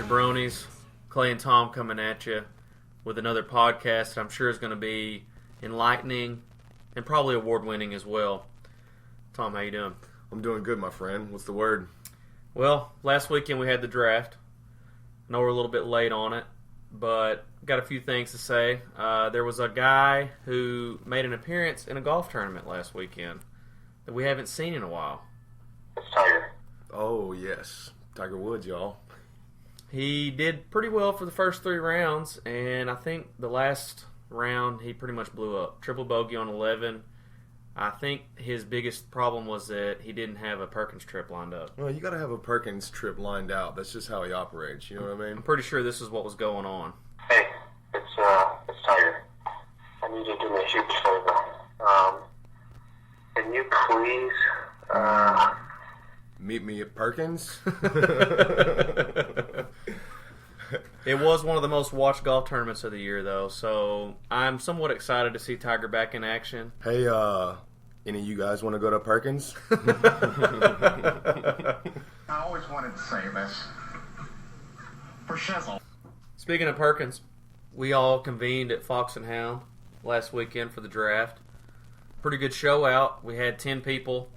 Jabronis, Clay and Tom coming at you with another podcast that I'm sure is going to be enlightening and probably award-winning as well. Tom, how you doing? I'm doing good, my friend. What's the word? Well, last weekend we had the draft. I know we're a little bit late on it, but got a few things to say. There was a guy who made an appearance in a golf tournament last weekend that we haven't seen in a while. It's Tiger. Oh, yes. Tiger Woods, y'all. He did pretty well for the first 3 rounds, and I think the last round he pretty much blew up. Triple bogey on 11. I think his biggest problem was that he didn't have a Perkins trip lined up. Well, you got to have a Perkins trip lined out. That's just how he operates. You know what I mean? I'm pretty sure this is what was going on. Hey, it's Tiger. I need you to do me a huge favor. Can you please, Meet me at Perkins? It was one of the most watched golf tournaments of the year, though, so I'm somewhat excited to see Tiger back in action. Hey, any of you guys want to go to Perkins? I always wanted to say this. For shizzle. Speaking of Perkins, we all convened at Fox and Hound last weekend for the draft. Pretty good show out. We had 10 people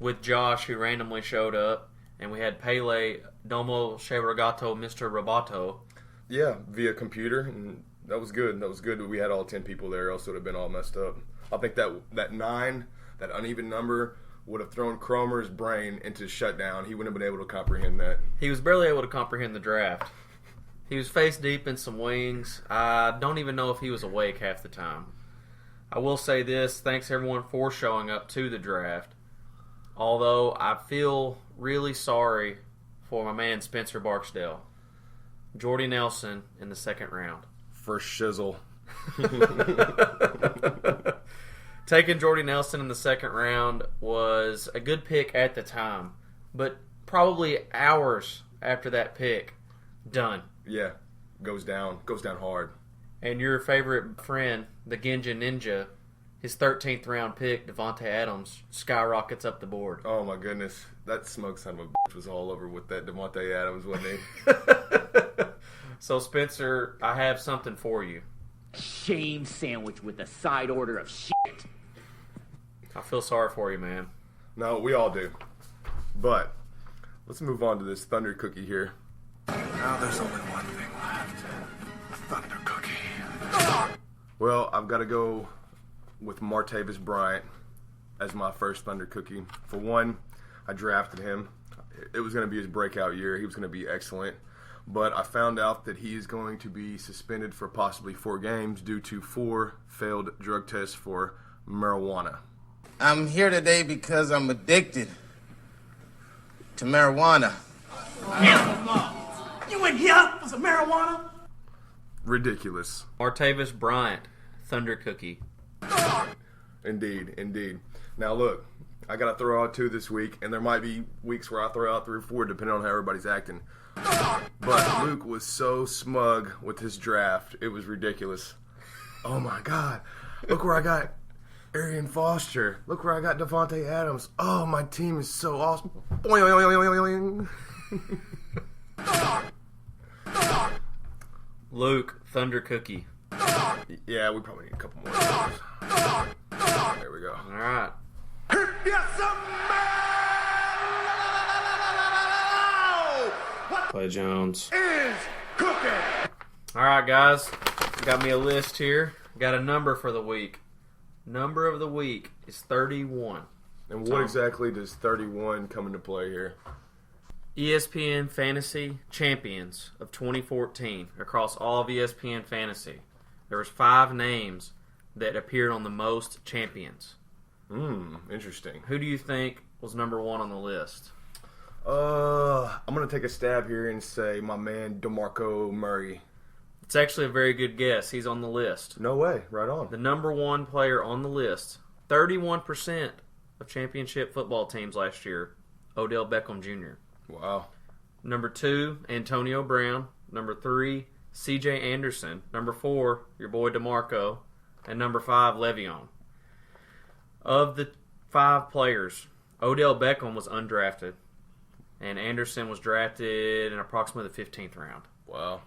with Josh, who randomly showed up, and we had Pele, Domo Cherogato, Mr. Roboto. Yeah, via computer, and that was good. That was good that we had all 10 people there, else it would have been all messed up. I think that 9, that uneven number, would have thrown Cromer's brain into shutdown. He wouldn't have been able to comprehend that. He was barely able to comprehend the draft. He was face deep in some wings. I don't even know if he was awake half the time. I will say this, thanks everyone for showing up to the draft. Although I feel really sorry for my man Spencer Barksdale. Jordy Nelson in the second round. For shizzle. Taking Jordy Nelson in the second round was a good pick at the time, but probably hours after that pick, done. Yeah, goes down hard. And your favorite friend, the Ginja Ninja, his 13th round pick, Devontae Adams, skyrockets up the board. Oh my goodness, that smoke son of a bitch was all over with that Devontae Adams, wasn't he? So Spencer, I have something for you. Shame sandwich with a side order of shit. I feel sorry for you, man. No, we all do. But let's move on to this Thunder Cookie here. Now there's only one thing left. A Thunder Cookie. Well, I've got to go with Martavis Bryant as my first Thunder Cookie. For one, I drafted him. It was going to be his breakout year. He was going to be excellent. But I found out that he is going to be suspended for possibly 4 games due to 4 failed drug tests for marijuana. I'm here today because I'm addicted to marijuana. You in here for some marijuana? Ridiculous. Martavis Bryant, Thunder Cookie. Indeed. Now look, I got to throw out 2 this week, and there might be weeks where I throw out 3 or 4 depending on how everybody's acting. But Luke was so smug with his draft, it was ridiculous. Oh my God, look where I got Arian Foster. Look where I got Devontae Adams. Oh, my team is so awesome. Boing. Luke, Thunder Cookie. Yeah, we probably need a couple more of those. There we go. All right. Clay Jones. Is cooking. All right, guys. Got me a list here. Got a number for the week. Number of the week is 31. And what exactly does 31 come into play here? ESPN Fantasy Champions of 2014 across all of ESPN Fantasy. There was 5 names that appeared on the most champions. Interesting. Who do you think was number 1 on the list? I'm going to take a stab here and say my man DeMarco Murray. It's actually a very good guess. He's on the list. No way. Right on. The number 1 player on the list, 31% of championship football teams last year, Odell Beckham Jr. Wow. Number 2, Antonio Brown. Number 3, C.J. Anderson. Number 4, your boy DeMarco. And number 5, Le'Veon. Of the 5 players, Odell Beckham was undrafted. and Anderson was drafted in approximately the 15th round. Wow.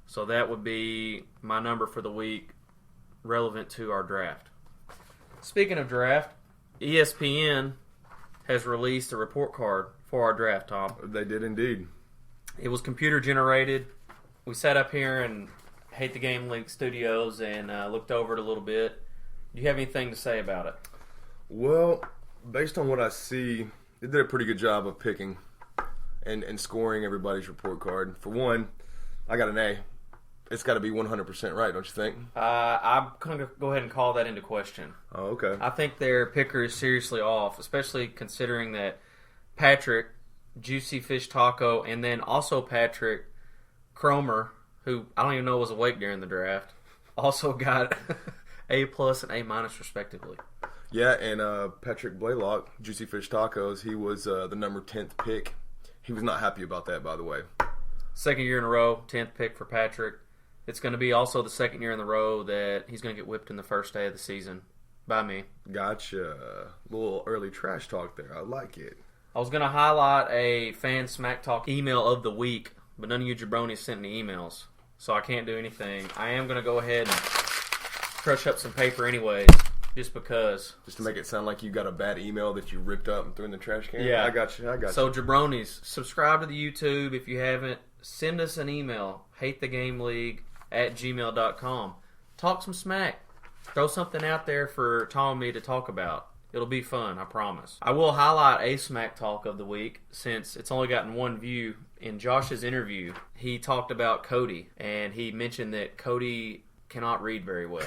So that would be my number for the week relevant to our draft. Speaking of draft, ESPN has released a report card for our draft, Tom. They did indeed. It was computer generated. We sat up here in Hate the Game League studios and looked over it a little bit. Do you have anything to say about it? Well, based on what I see, they did a pretty good job of picking and scoring everybody's report card. For one, I got an A. It's got to be 100% right, don't you think? I'm going to go ahead and call that into question. Oh, okay. I think their picker is seriously off, especially considering that Patrick, Juicy Fish Taco, and then also Patrick Cromer, who I don't even know was awake during the draft, also got A+ and A- respectively. Yeah, and Patrick Blaylock, Juicy Fish Tacos, he was the number 10th pick. He was not happy about that, by the way. Second year in a row, 10th pick for Patrick. It's going to be also the second year in a row that he's going to get whipped in the first day of the season by me. Gotcha. Little early trash talk there. I like it. I was going to highlight a fan smack talk email of the week, but none of you jabronis sent any emails, so I can't do anything. I am going to go ahead and crush up some paper anyways, just because. Just to make it sound like you got a bad email that you ripped up and threw in the trash can? Yeah. I got you. So jabronis, subscribe to the YouTube if you haven't. Send us an email, hatethegameleague@gmail.com. Talk some smack. Throw something out there for Tom and me to talk about. It'll be fun, I promise. I will highlight a smack talk of the week since it's only gotten one view. In Josh's interview, he talked about Cody, and he mentioned that Cody cannot read very well.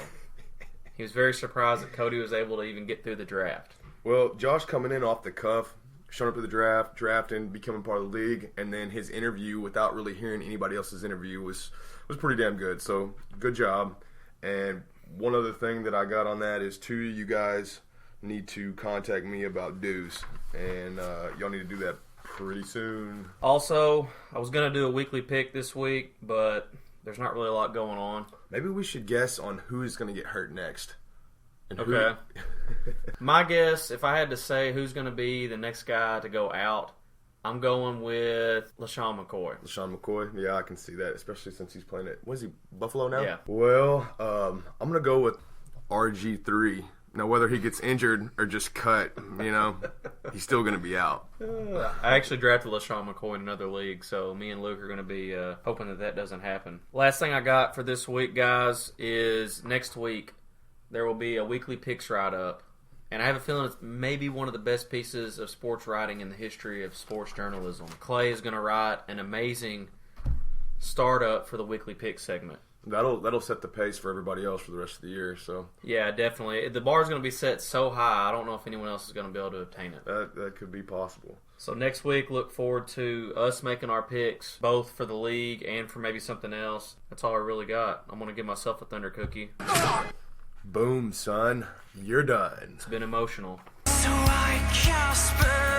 He was very surprised that Cody was able to even get through the draft. Well, Josh coming in off the cuff, showing up to the draft, drafting, becoming part of the league, and then his interview without really hearing anybody else's interview was pretty damn good. So, good job. And one other thing that I got on that is you guys need to contact me about dues. And y'all need to do that pretty soon. Also, I was going to do a weekly pick this week, but there's not really a lot going on. Maybe we should guess on who's going to get hurt next. And Okay. My guess, if I had to say who's going to be the next guy to go out, I'm going with LaShawn McCoy. LaShawn McCoy? Yeah, I can see that, especially since he's playing at, what is he, Buffalo now? Yeah. Well, I'm going to go with RG3. Now, whether he gets injured or just cut, he's still going to be out. I actually drafted LaShawn McCoy in another league, so me and Luke are going to be hoping that doesn't happen. Last thing I got for this week, guys, is next week there will be a weekly picks write-up. And I have a feeling it's maybe one of the best pieces of sports writing in the history of sports journalism. Clay is going to write an amazing startup for the weekly pick segment. That'll set the pace for everybody else for the rest of the year. So Yeah, definitely. The bar is going to be set so high, I don't know if anyone else is going to be able to obtain it. that could be possible. So next week, look forward to us making our picks, both for the league and for maybe something else. That's all I really got. I'm going to give myself a Thunder Cookie. Boom, son. You're done. It's been emotional. So I Casper